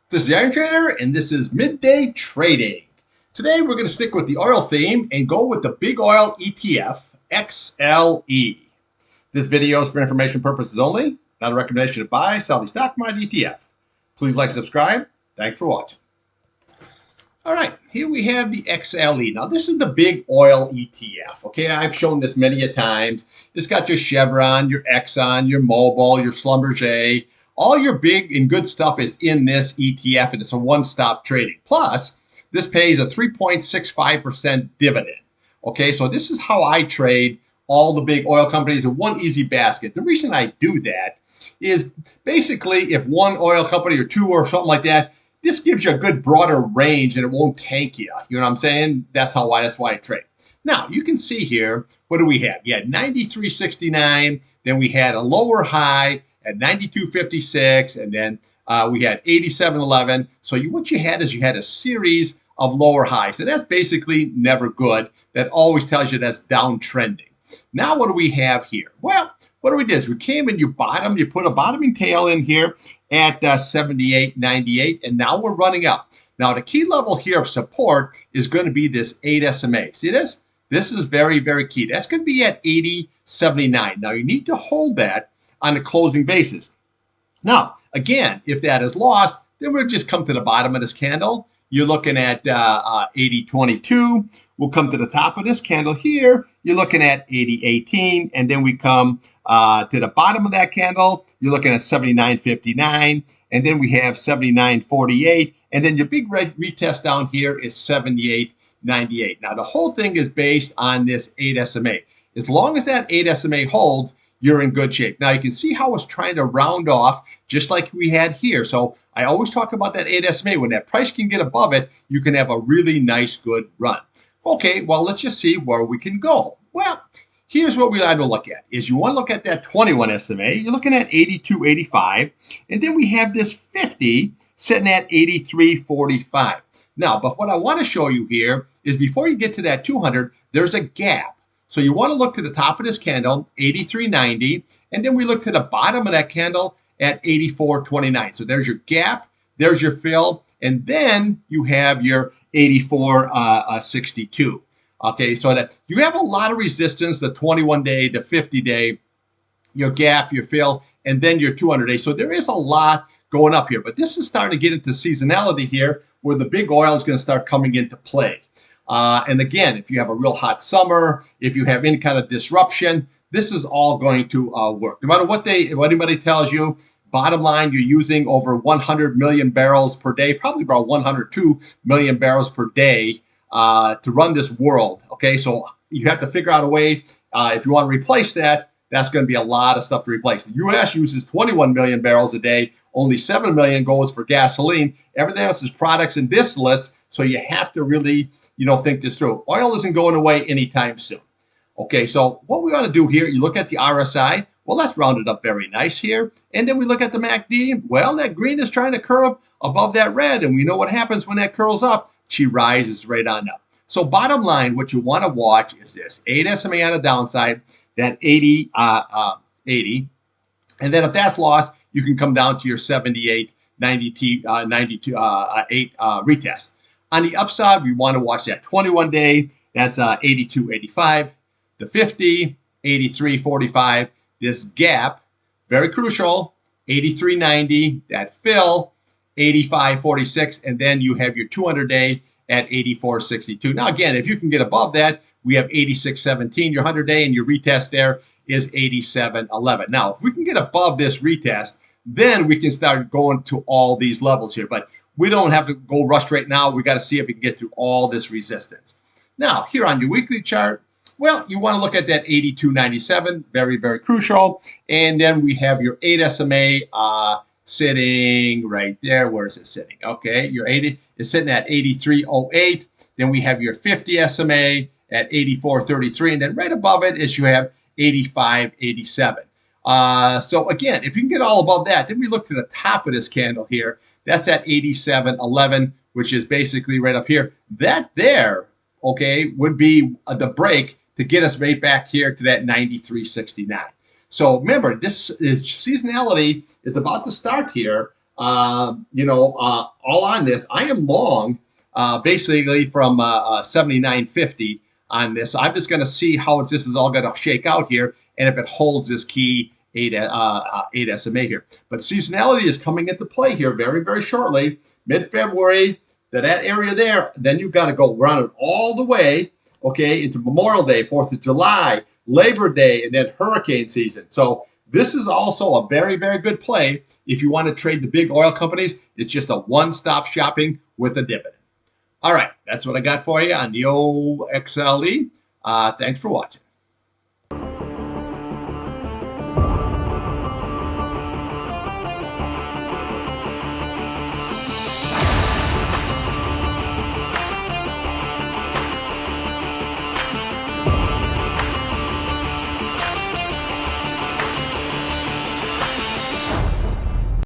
This is the Iron Trader, and this is Midday Trading. Today, we're going to stick with the oil theme and go with the big oil ETF, XLE. This video is for information purposes only, not a recommendation to buy, sell the stock market ETF. Please like and subscribe. Thanks for watching. All right, here we have the XLE. Now, this is the big oil ETF. Okay, I've shown this many a times. It's got your Chevron, your Exxon, your Mobil, your Schlumberger. All your big and good stuff is in this ETF, and it's a one-stop trading. Plus, this pays a 3.65% dividend. Okay, so this is how I trade all the big oil companies in one easy basket. The reason I do that is basically if one oil company or two or something like that, this gives you a good broader range and it won't tank you. You know what I'm saying? That's why I trade. Now, you can see here, what do we have? You had 93.69, then we had a lower high at 92.56, and then we had 87.11. So what you had is you had a series of lower highs. And that's basically never good. That always tells you that's downtrending. Now, what do we have here? Well, what do we do is we came and you put a bottoming tail in here at 78.98, and now we're running up. Now, the key level here of support is going to be this 8 SMA. See this? This is very, very key. That's going to be at 80.79. Now, you need to hold that on a closing basis. Now, again, if that is lost, then we'll just come to the bottom of this candle. You're looking at 80.22. We'll come to the top of this candle here. You're looking at 80.18. And then we come to the bottom of that candle. You're looking at 79.59. And then we have 79.48. And then your big red retest down here is 78.98. Now, the whole thing is based on this 8 SMA. As long as that 8 SMA holds, you're in good shape. Now, you can see how it's trying to round off just like we had here. So I always talk about that 8 SMA. When that price can get above it, you can have a really nice, good run. Okay, well, let's just see where we can go. Well, here's what we like to look at. Is you want to look at that 21 SMA. You're looking at 82.85. And then we have this 50 sitting at 83.45. Now, but what I want to show you here is before you get to that 200, there's a gap. So you want to look to the top of this candle, 83.90, and then we look to the bottom of that candle at 84.29. So there's your gap, there's your fill, and then you have your 84.62. Okay, so that you have a lot of resistance, the 21-day, the 50-day, your gap, your fill, and then your 200-day. So there is a lot going up here, but this is starting to get into seasonality here where the big oil is going to start coming into play. And again, if you have a real hot summer, if you have any kind of disruption, this is all going to work. No matter what anybody tells you, bottom line, you're using over 100 million barrels per day, probably about 102 million barrels per day to run this world. Okay, so you have to figure out a way. If you want to replace that, that's going to be a lot of stuff to replace. The U.S. uses 21 million barrels a day. Only 7 million goes for gasoline. Everything else is products and distillates. So you have to really, think this through. Oil isn't going away anytime soon. Okay, so what we want to do here, you look at the RSI. Well, that's rounded up very nice here. And then we look at the MACD. Well, that green is trying to curve above that red. And we know what happens when that curls up. She rises right on up. So bottom line, what you want to watch is this. 8 SMA on the downside. That 80, and then if that's lost, you can come down to your 78, 92, 92, 8 retest. On the upside, we want to watch that 21-day. That's 82.85. The 50, 83.45. This gap, very crucial, 83.90. That fill, 85.46, and then you have your 200-day at 84.62. Now, again, if you can get above that, we have 86.17, your 100-day, and your retest there is 87.11. Now, if we can get above this retest, then we can start going to all these levels here. But we don't have to go rush right now. We got to see if we can get through all this resistance. Now, here on your weekly chart, well, you want to look at that 82.97, very, very crucial. And then we have your 8 SMA sitting right there. Where is it sitting? Okay, your 80 is sitting at 83.08. Then we have your 50 SMA at 84.33, and then right above it is you have 85.87. So again, if you can get all above that, then we look to the top of this candle here. That's at 87.11, which is basically right up here. That there, okay, would be the break to get us right back here to that 93.69. So remember, this is seasonality is about to start here. all on this. I am long, basically from 79.50 on this. I'm just going to see how this is all going to shake out here, and if it holds this key 8 SMA here. But seasonality is coming into play here very, very shortly, mid-February. That area there, then you got to go run it all the way, okay, into Memorial Day, 4th of July, Labor Day, and then hurricane season. So this is also a very, very good play if you want to trade the big oil companies. It's just a one-stop shopping with a dividend. All right, that's what I got for you on the old XLE. Thanks for watching.